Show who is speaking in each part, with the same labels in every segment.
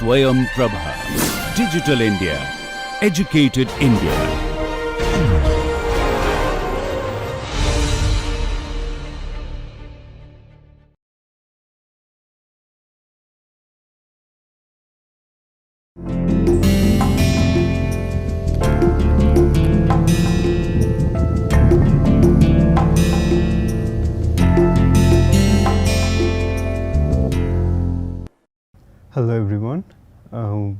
Speaker 1: SwayamPrabha. Digital India. Educated India.
Speaker 2: Hello everyone,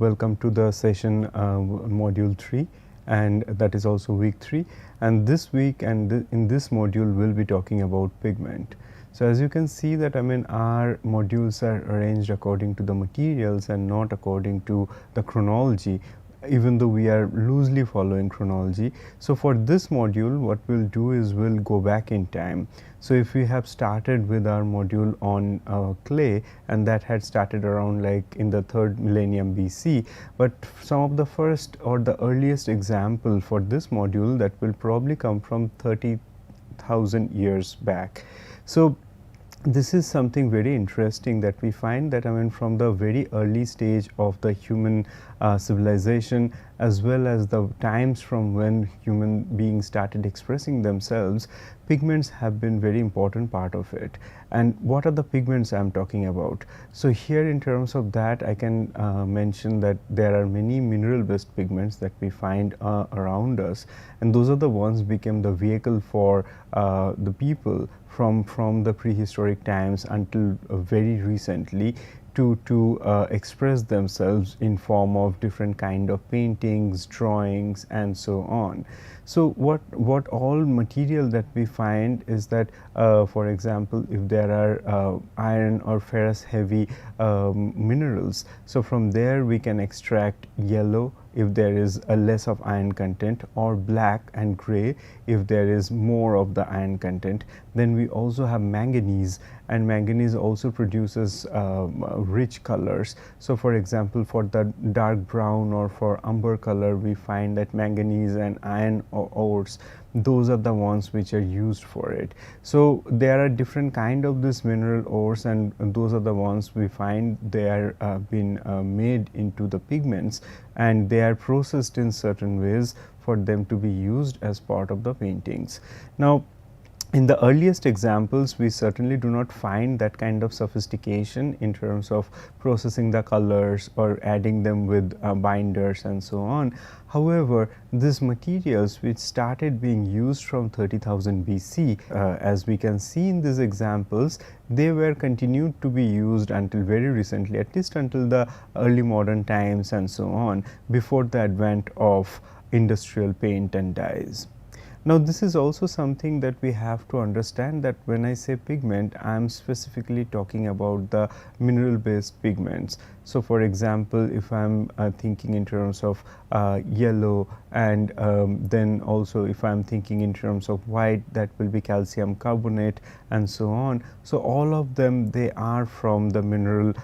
Speaker 2: welcome to the session module 3, and that is also week 3, and this week and in this module we'll be talking about pigment. So as you can see that our modules are arranged according to the materials and not according to the chronology, even though we are loosely following chronology. So for this module what we'll do is we'll go back in time. So if we have started with our module on clay, and that had started around like in the 3rd millennium BC, but some of the first or the earliest example for this module that will probably come from 30,000 years back. So this is something very interesting that we find that from the very early stage of the human civilization, as well as the times from when human beings started expressing themselves, pigments have been very important part of it. And what are the pigments I'm talking about? So here in terms of that I can mention that there are many mineral based pigments that we find around us, and those are the ones became the vehicle for the people from the prehistoric times until very recently to express themselves in form of different kind of paintings, drawings, and so on. So what all material that we find is that for example, if there are iron or ferrous heavy minerals, so from there we can extract yellow if there is a less of iron content, or black and gray if there is more of the iron content. Then we also have manganese, and manganese also produces rich colors. So for example, for the dark brown or for umber color, we find that manganese and iron ores, those are the ones which are used for it. So there are different kind of this mineral ores, and those are the ones we find they are been made into the pigments, and they are processed in certain ways for them to be used as part of the paintings. Now in the earliest examples, we certainly do not find that kind of sophistication in terms of processing the colors or adding them with binders and so on. However, these materials which started being used from 30,000 BC, as we can see in these examples, they were continued to be used until very recently, at least until the early modern times and so on, before the advent of industrial paint and dyes. Now this is also something that we have to understand, that when I say pigment, I am specifically talking about the mineral based pigments. So for example, if I am thinking in terms of yellow, and then also if I am thinking in terms of white, that will be calcium carbonate and so on. So all of them, they are from the mineral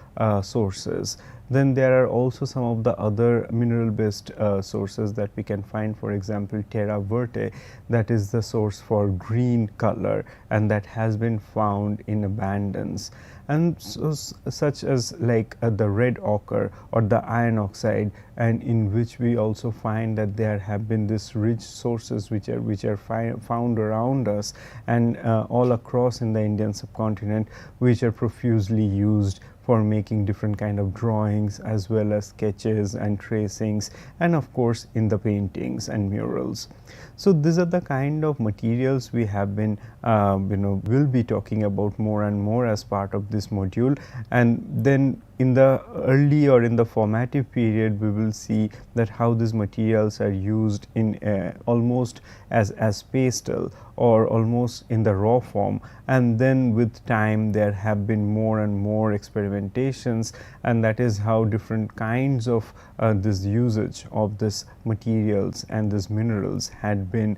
Speaker 2: sources. Then there are also some of the other mineral based sources that we can find. For example, terra verte, that is the source for green color, and that has been found in abundance. And so, such as like the red ochre or the iron oxide, and in which we also find that there have been these rich sources which are found around us and all across in the Indian subcontinent, which are profusely used for making different kind of drawings as well as sketches and tracings, and of course in the paintings and murals. So these are the kind of materials we have been will be talking about more and more as part of this module. And then in the early or in the formative period, we will see that how these materials are used in almost as pastel or almost in the raw form, and then with time there have been more and more experimentations, and that is how different kinds of this usage of this materials and these minerals had been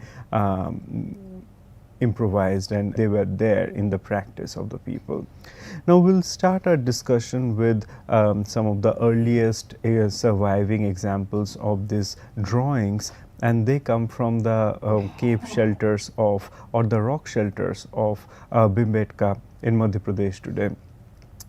Speaker 2: improvised, and they were there in the practice of the people. Now we'll start our discussion with some of the earliest surviving examples of these drawings, and they come from the cave shelters of, or the rock shelters of Bhimbetka in Madhya Pradesh today.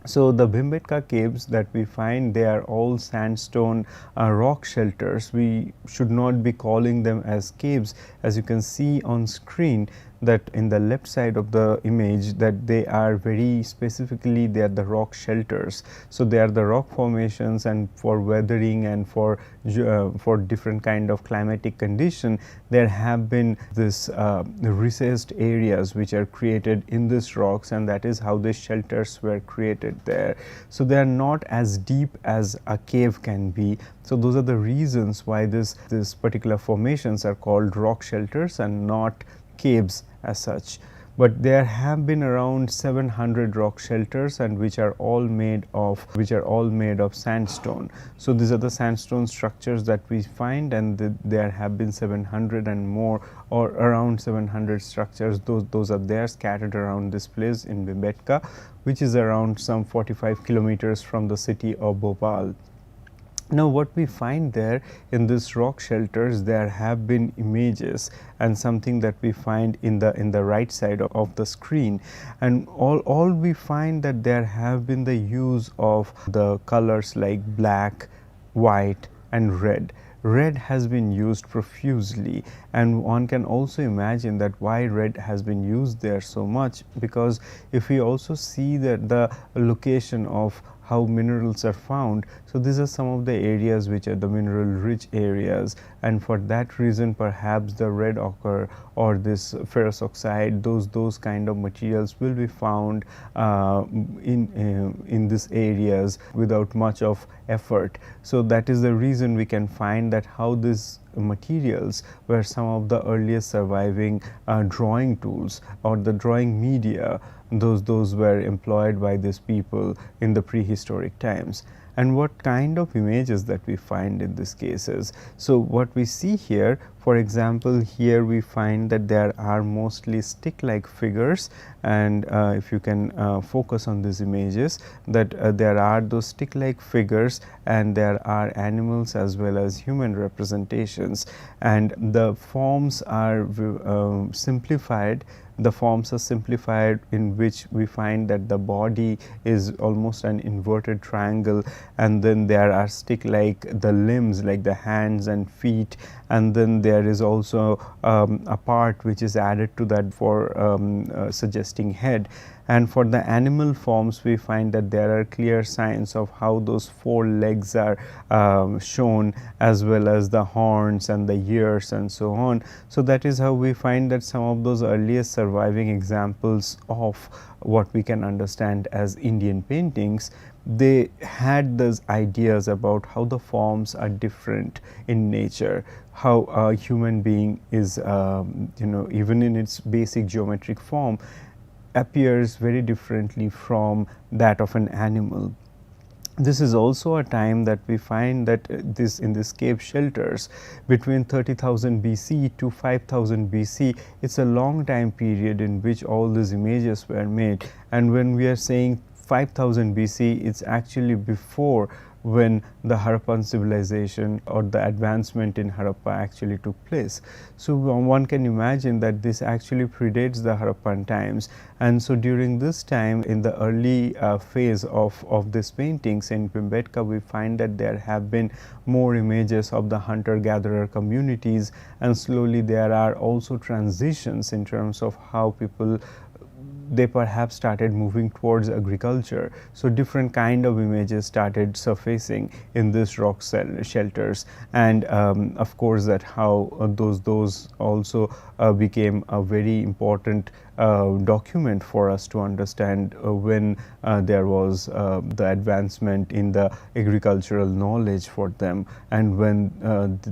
Speaker 2: So the Bhimbetka caves that we find, they are all sandstone rock shelters. We should not be calling them as caves, as you can see on screen that in the left side of the image, that they are very specifically, they are the rock shelters. So they are the rock formations, and for weathering and for different kind of climatic condition, there have been this recessed areas which are created in these rocks, and that is how the shelters were created there. So they are not as deep as a cave can be. So those are the reasons why this particular formations are called rock shelters and not caves as such. But there have been around 700 rock shelters, and which are all made of sandstone. So these are the sandstone structures that we find, and there have been 700 and more, or around 700 structures. Those are there scattered around this place in Bhimbetka, which is around some 45 kilometers from the city of Bhopal. Now what we find there in these rock shelters, there have been images, and something that we find in the right side of the screen, and all we find that there have been the use of the colors like black, white and red. Red has been used profusely, and one can also imagine that why red has been used there so much, because if we also see that the location of how minerals are found, so these are some of the areas which are the mineral rich areas, and for that reason perhaps the red ochre or this ferrous oxide, those kind of materials will be found in these areas without much of effort. So that is the reason we can find that how these materials were some of the earliest surviving drawing tools or the drawing media. Those were employed by these people in the prehistoric times. And what kind of images that we find in these cases? So what we see here, for example, here we find that there are mostly stick-like figures, and if you can focus on these images, that there are those stick-like figures, and there are animals as well as human representations, and the forms are simplified. The forms are simplified, in which we find that the body is almost an inverted triangle, and then there are stick like the limbs like the hands and feet, and then there is also a part which is added to that for suggesting head. And for the animal forms, we find that there are clear signs of how those four legs are shown, as well as the horns and the ears and so on. So that is how we find that some of those earliest surviving examples of what we can understand as Indian paintings, they had those ideas about how the forms are different in nature, how a human being is even in its basic geometric form appears very differently from that of an animal. This is also a time that we find that in these cave shelters between 30,000 BC to 5,000 BC, it's a long time period in which all these images were made. And when we are saying 5,000 BC, it's actually before when the Harappan civilization or the advancement in Harappa actually took place. So one can imagine that this actually predates the Harappan times, and so during this time, in the early phase of these paintings in Bhimbetka, we find that there have been more images of the hunter-gatherer communities, and slowly there are also transitions in terms of how people, they perhaps started moving towards agriculture. So different kind of images started surfacing in these rock shelters, and of course that how those also became a very important document for us to understand when there was the advancement in the agricultural knowledge for them, and when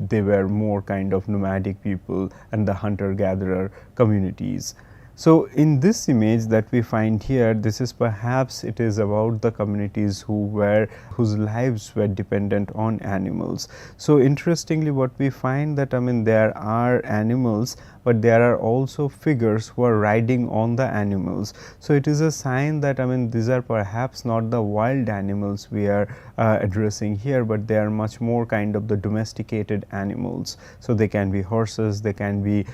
Speaker 2: they were more kind of nomadic people and the hunter-gatherer communities. So in this image that we find here, this is perhaps it is about the communities whose lives were dependent on animals. So interestingly, what we find that there are animals, but there are also figures who are riding on the animals. So it is a sign that these are perhaps not the wild animals we are addressing here, but they are much more kind of the domesticated animals. So they can be horses, they can be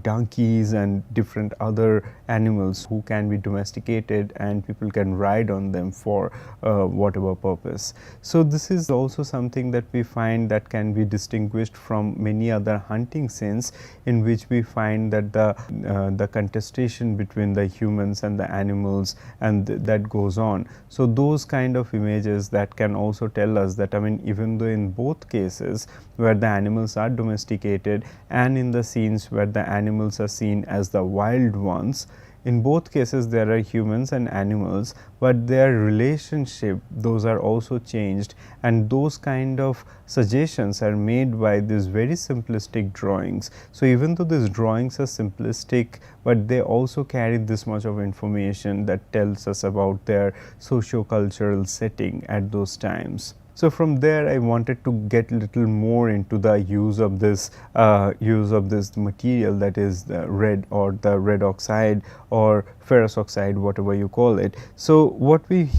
Speaker 2: donkeys and different other animals who can be domesticated and people can ride on them for whatever purpose. So this is also something that we find that can be distinguished from many other hunting scenes, in which we find that the contestation between the humans and the animals and that goes on. So those kind of images that can also tell us that even though in both cases where the animals are domesticated and in the scenes where the animals are seen as the wild ones, in both cases there are humans and animals, but their relationship, those are also changed, and those kind of suggestions are made by these very simplistic drawings. So even though these drawings are simplistic, but they also carry this much of information that tells us about their socio-cultural setting at those times. So from there I wanted to get little more into the use of this material, that is the red or the red oxide or ferrous oxide, whatever you call it. So what we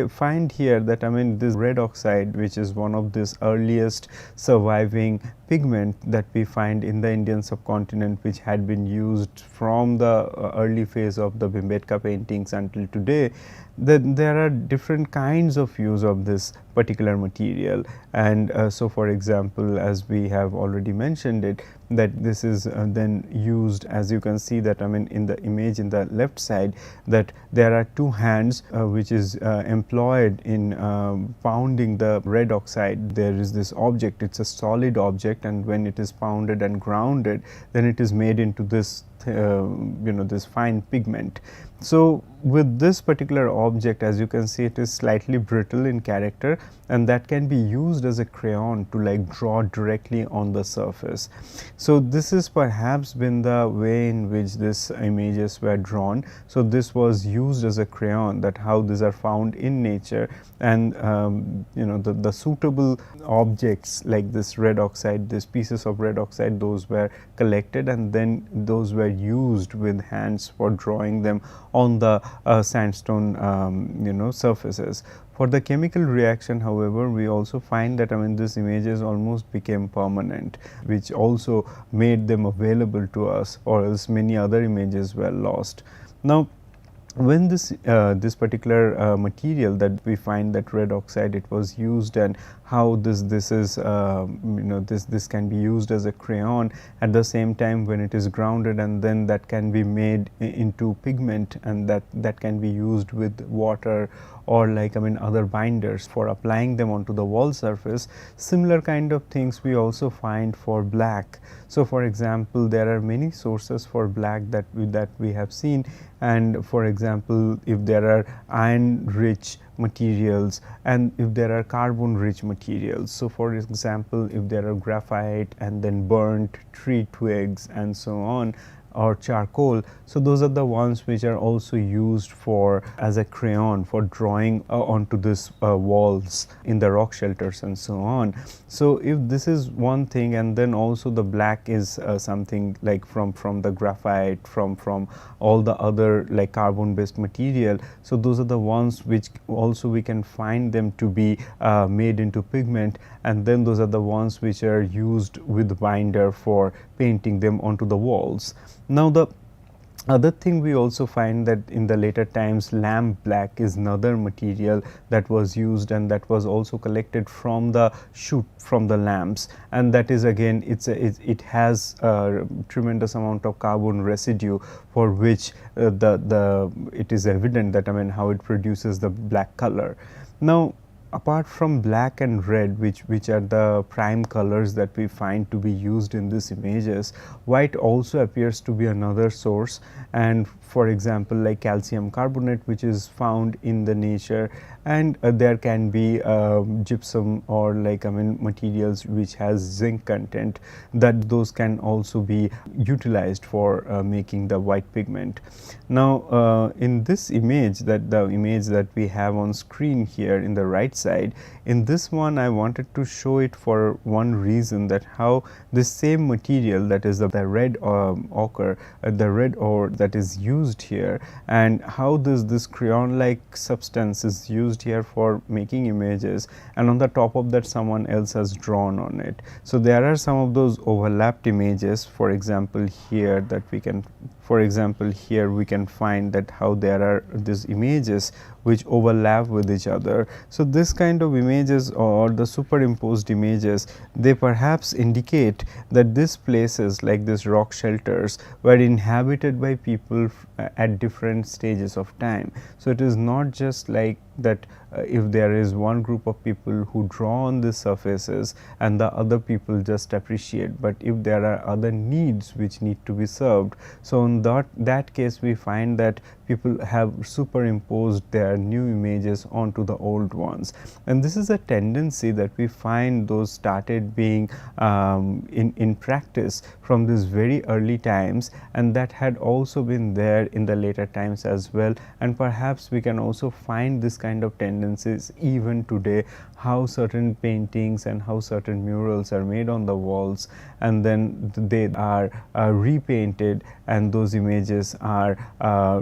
Speaker 2: find here that this red oxide, which is one of this earliest surviving pigment that we find in the Indian subcontinent, which had been used from the early phase of the Bhimbetka paintings until today, that there are different kinds of use of this particular material. And so for example, as we have already mentioned it, that this is then used, as you can see that in the image in the left side, that there are two hands which is employed in pounding the red oxide. There is this object, it's a solid object, and when it is pounded and grounded, then it is made into this this fine pigment. So with this particular object, as you can see, it is slightly brittle in character, and that can be used as a crayon to like draw directly on the surface. So this is perhaps been the way in which these images were drawn. So this was used as a crayon, that how these are found in nature, and the suitable objects like this red oxide, these pieces of red oxide, those were collected and then those were used with hands for drawing them on the sandstone surfaces. For the chemical reaction, however, we also find that these images almost became permanent, which also made them available to us, or else many other images were lost. Now when this particular material that we find, that red oxide, it was used, and how this is this can be used as a crayon at the same time when it is grounded, and then that can be made into pigment, and that can be used with water or like other binders for applying them onto the wall surface. Similar kind of things we also find for black. So for example, there are many sources for black that we have seen, and for example, if there are iron rich materials and if there are carbon rich materials. So for example, if there are graphite and then burnt tree twigs and so on, or charcoal, so those are the ones which are also used for as a crayon for drawing onto this walls in the rock shelters and so on. So if this is one thing, and then also the black is something like from the graphite, from all the other like carbon based material. So those are the ones which also we can find them to be made into pigment, and then those are the ones which are used with binder for painting them onto the walls. Now the other thing we also find that in the later times, lamp black is another material that was used, and that was also collected from the shoot from the lamps, and that is again it has a tremendous amount of carbon residue, for which it is evident that how it produces the black color. Now apart from black and red, which are the prime colors that we find to be used in these images, white also appears to be another source. And for example, like calcium carbonate, which is found in the nature, and there can be gypsum or like materials which has zinc content, that those can also be utilized for making the white pigment. Now in this image, that the image that we have on screen here in the right side. In this one, I wanted to show it for one reason, that how this same material, that is the red ochre, the red ore that is used here, and how this crayon like substance is used here for making images, and on the top of that someone else has drawn on it. So there are some of those overlapped images. For example, here that we can, for example, here we can find that how there are these images which overlap with each other. So this kind of images, or the superimposed images, they perhaps indicate that these places, like these rock shelters, were inhabited by people at different stages of time. So it is not just like that if there is one group of people who draw on these surfaces and the other people just appreciate, but if there are other needs which need to be served, so in that case we find that people have superimposed their new images onto the old ones. And this is a tendency that we find those started being in practice from these very early times, and that had also been there in the later times as well. And perhaps we can also find this kind of tendencies even today, how certain paintings and how certain murals are made on the walls, and then they are repainted, and those images are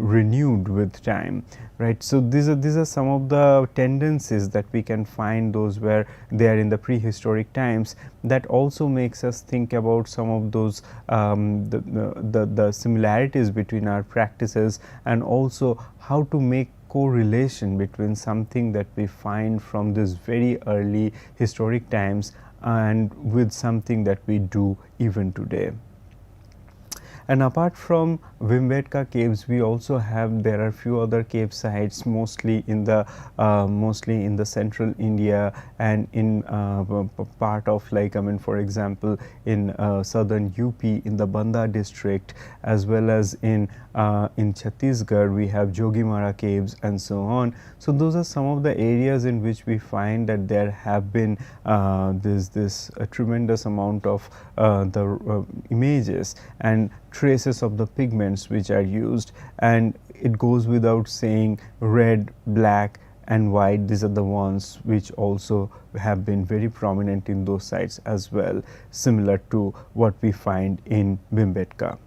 Speaker 2: renewed with time, right. So these are some of the tendencies that we can find, those where they are in the prehistoric times. That also makes us think about some of those the similarities between our practices, and also how to make correlation between something that we find from this very early historic times and with something that we do even today. And apart from Bhimbetka caves, we also have, there are few other cave sites, mostly in the central India, and in part of, like, I mean, for example, in southern UP in the Banda district, as well as in Chhattisgarh we have Jogimara caves and so on. So those are some of the areas in which we find that there have been this tremendous amount of the images and traces of the pigments which are used. And it goes without saying, red, black and white, these are the ones which also have been very prominent in those sites as well, similar to what we find in Bhimbetka.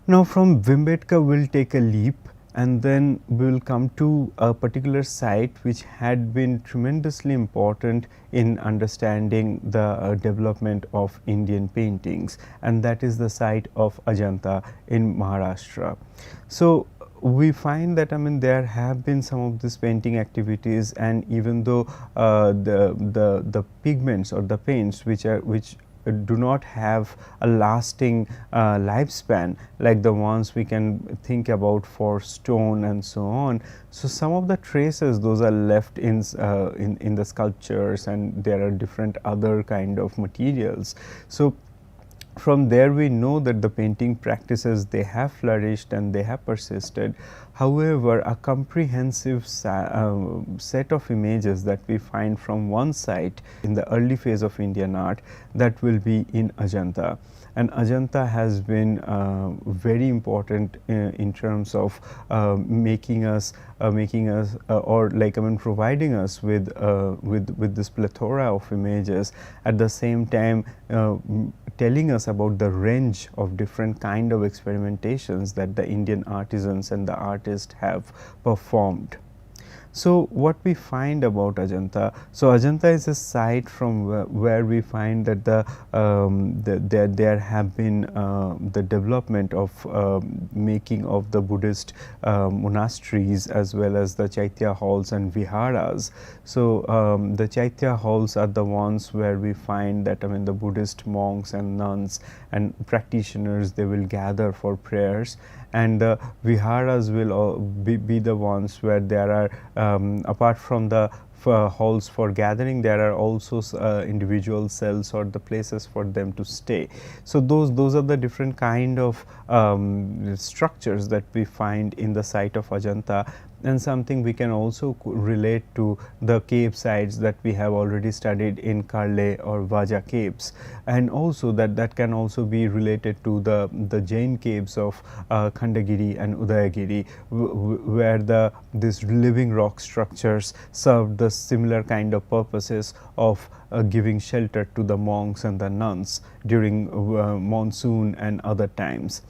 Speaker 2: Now from Bhimbetka we'll take a leap, and then we will come to a particular site which had been tremendously important in understanding the development of Indian paintings, and that is the site of Ajanta in Maharashtra. So we find that, I mean, there have been some of these painting activities, and even though the pigments or the paints which do not have a lasting lifespan like the ones we can think about for stone and so on. So some of the traces, those are left in the sculptures, and there are different other kind of materials. So from there we know that the painting practices, they have flourished and they have persisted. However, a comprehensive set of images that we find from one site in the early phase of Indian art, that will be in Ajanta. And Ajanta has been very important in terms of making us or, like, I mean, providing us with this plethora of images, at the same time telling us about the range of different kind of experimentations that the Indian artisans and the artists have performed. So what we find about Ajanta, so Ajanta is a site from where we find that there have been the development of making of the Buddhist monasteries, as well as the Chaitya halls and viharas. So the Chaitya halls are the ones where we find that, I mean, the Buddhist monks and nuns and practitioners, they will gather for prayers, and the viharas will be the ones where there are apart from the halls for gathering, there are also individual cells or the places for them to stay. So those are the different kind of structures that we find in the site of Ajanta, and something we can also relate to the cave sites that we have already studied in Karle or Vaja caves, and also that can also be related to the Jain caves of Khandagiri and Udayagiri, where these living rock structures served the similar kind of purposes of giving shelter to the monks and the nuns during monsoon and other times.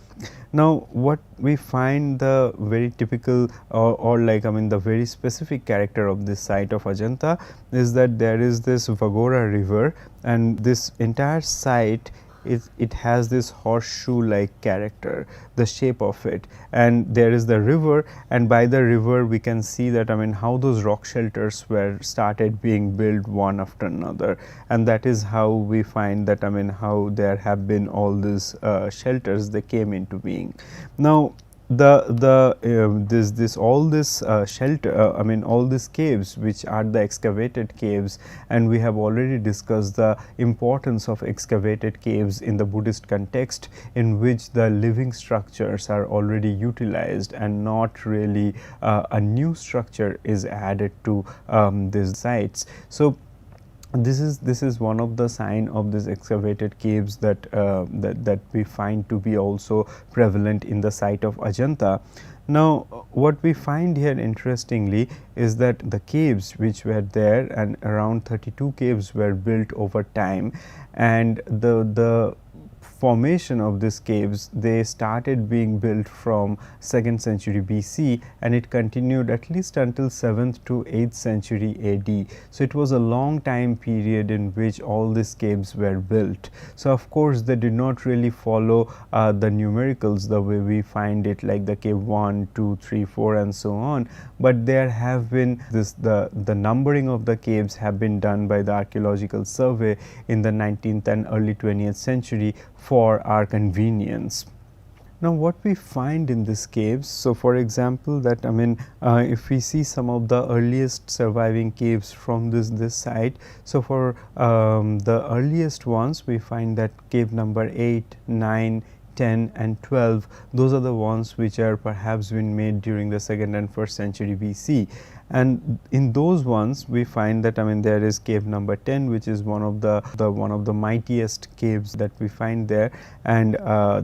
Speaker 2: Now, what we find the very typical or like the very specific character of this site of Ajanta is that there is this Vagora river, and this entire site it has this horseshoe like character, the shape of it, and there is the river, and by the river we can see that how those rock shelters were started being built one after another, and that is how we find that how there have been all these shelters, they came into being. Now, this all this shelter all these caves which are the excavated caves, and we have already discussed the importance of excavated caves in the Buddhist context, in which the living structures are already utilized and not really a new structure is added to these sites. So, this is one of the sign of these excavated caves that that we find to be also prevalent in the site of Ajanta. Now, what we find here interestingly is that the caves which were there, and around 32 caves were built over time, and the formation of these caves, they started being built from 2nd century BC, and it continued at least until 7th to 8th century AD. So, it was a long time period in which all these caves were built. So, of course, they did not really follow the numericals the way we find it, like the cave 1, 2, 3, 4 and so on, but there have been the numbering of the caves have been done by the archaeological survey in the 19th and early 20th century for our convenience. Now, what we find in these caves, so for example, that if we see some of the earliest surviving caves from this site, so for the earliest ones, we find that cave number 8, 9, 10 and 12, those are the ones which are perhaps been made during the 2nd and 1st century BC. And in those ones we find that there is cave number 10, which is one of the mightiest caves that we find there, and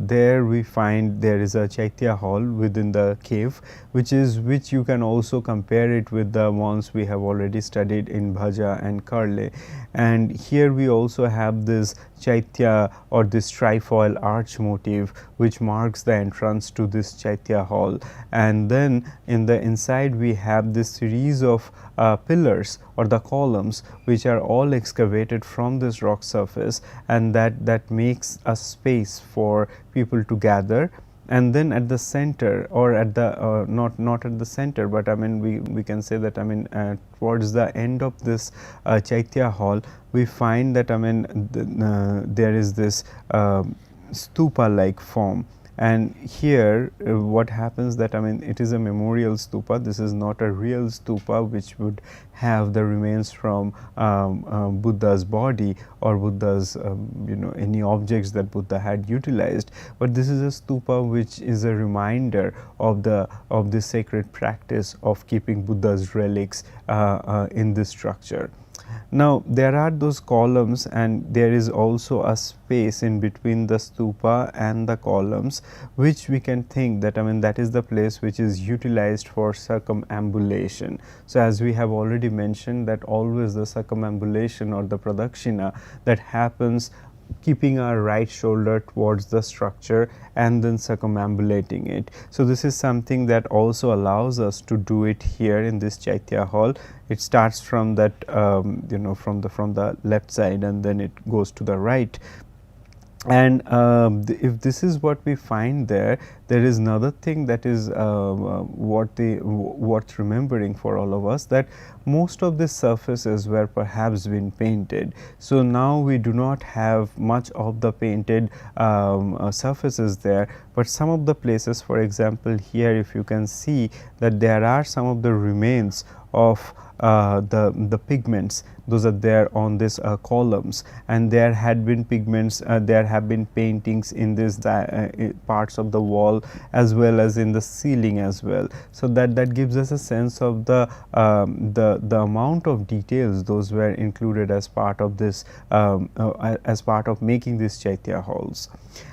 Speaker 2: there we find there is a Chaitya hall within the cave, which you can also compare it with the ones we have already studied in Bhaja and Karle. And here we also have this Chaitya or this trifoil arch motif which marks the entrance to this Chaitya hall, and then in the inside we have this series of pillars or the columns which are all excavated from this rock surface, and that makes a space for people to gather. And then at the center, or at the not at the center, but we can say that towards the end of this Chaitya hall, we find that there is this stupa like form. And here what happens that it is a memorial stupa. This is not a real stupa which would have the remains from Buddha's body or Buddha's any objects that Buddha had utilized, but this is a stupa which is a reminder of the sacred practice of keeping Buddha's relics in this structure. Now, there are those columns, and there is also a space in between the stupa and the columns, which we can think that that is the place which is utilized for circumambulation. So, as we have already mentioned, that always the circumambulation or the pradakshina that happens keeping our right shoulder towards the structure and then circumambulating it. So, this is something that also allows us to do it here in this Chaitya hall. It starts from that from the left side, and then it goes to the right. And if this is what we find there is another thing that is worth remembering for all of us, that most of the surfaces were perhaps been painted. So, now we do not have much of the painted surfaces there, but some of the places, for example, here if you can see that there are some of the remains of the pigments, those are there on this columns, and there had been pigments, there have been paintings in this parts of the wall as well as in the ceiling as well. So, that gives us a sense of the amount of details those were included as part of this as part of making these Chaitya halls.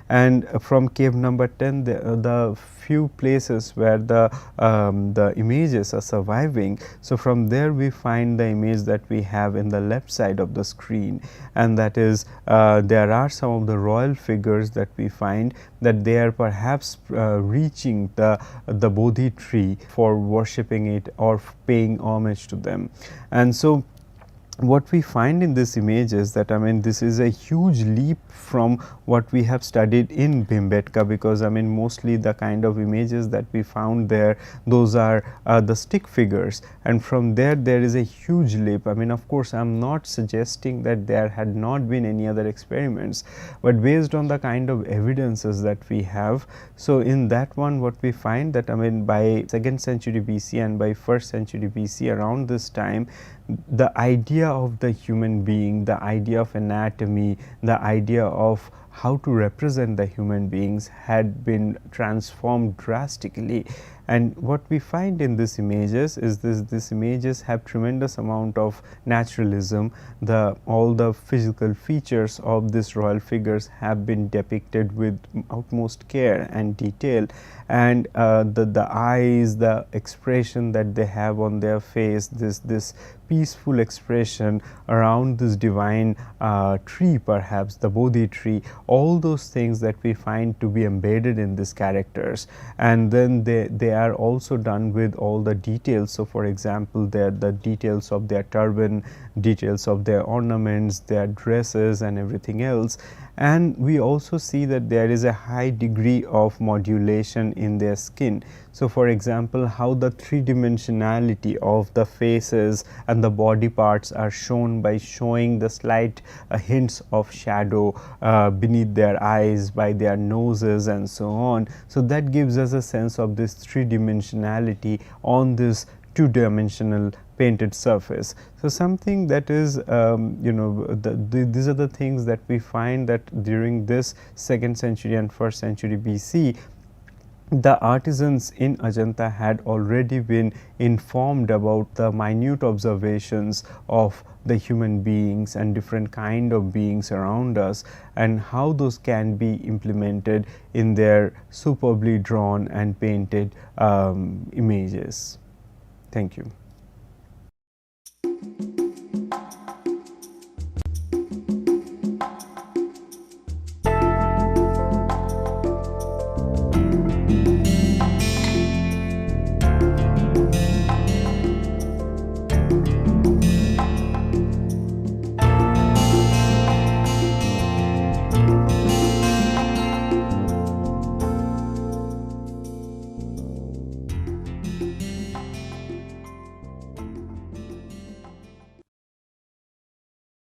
Speaker 2: And from cave number 10, the few places where the images are surviving. So, from there we find the image that we have in the left side of the screen, and that is there are some of the royal figures that we find that they are perhaps reaching the Bodhi tree for worshipping it or paying homage to them. And so what we find in this image is that, I mean, this is a huge leap from what we have studied in Bhimbetka, because I mean mostly the kind of images that we found there, those are the stick figures, and from there is a huge leap. I mean, of course I am not suggesting that there had not been any other experiments, but based on the kind of evidences that we have, so in that one what we find that, I mean, by 2nd century BC and by 1st century BC, around this time, the idea of the human being, the idea of anatomy, the idea of how to represent the human beings had been transformed drastically. And what we find in these images is these images have tremendous amount of naturalism. All the physical features of these royal figures have been depicted with utmost care and detail, and the eyes, the expression that they have on their face, this peaceful expression around this divine tree, perhaps the Bodhi tree, all those things that we find to be embedded in these characters. And then they are also done with all the details. So for example, the details of their turban, details of their ornaments, their dresses and everything else. And we also see that there is a high degree of modulation in their skin. So for example, how the three-dimensionality of the faces and the body parts are shown by showing the slight hints of shadow beneath their eyes, by their noses and so on. So that gives us a sense of this three-dimensionality on this two-dimensional painted surface. So something that is these are the things that we find that during this 2nd century and 1st century BC, the artisans in Ajanta had already been informed about the minute observations of the human beings and different kind of beings around us, and how those can be implemented in their superbly drawn and painted images. Thank you.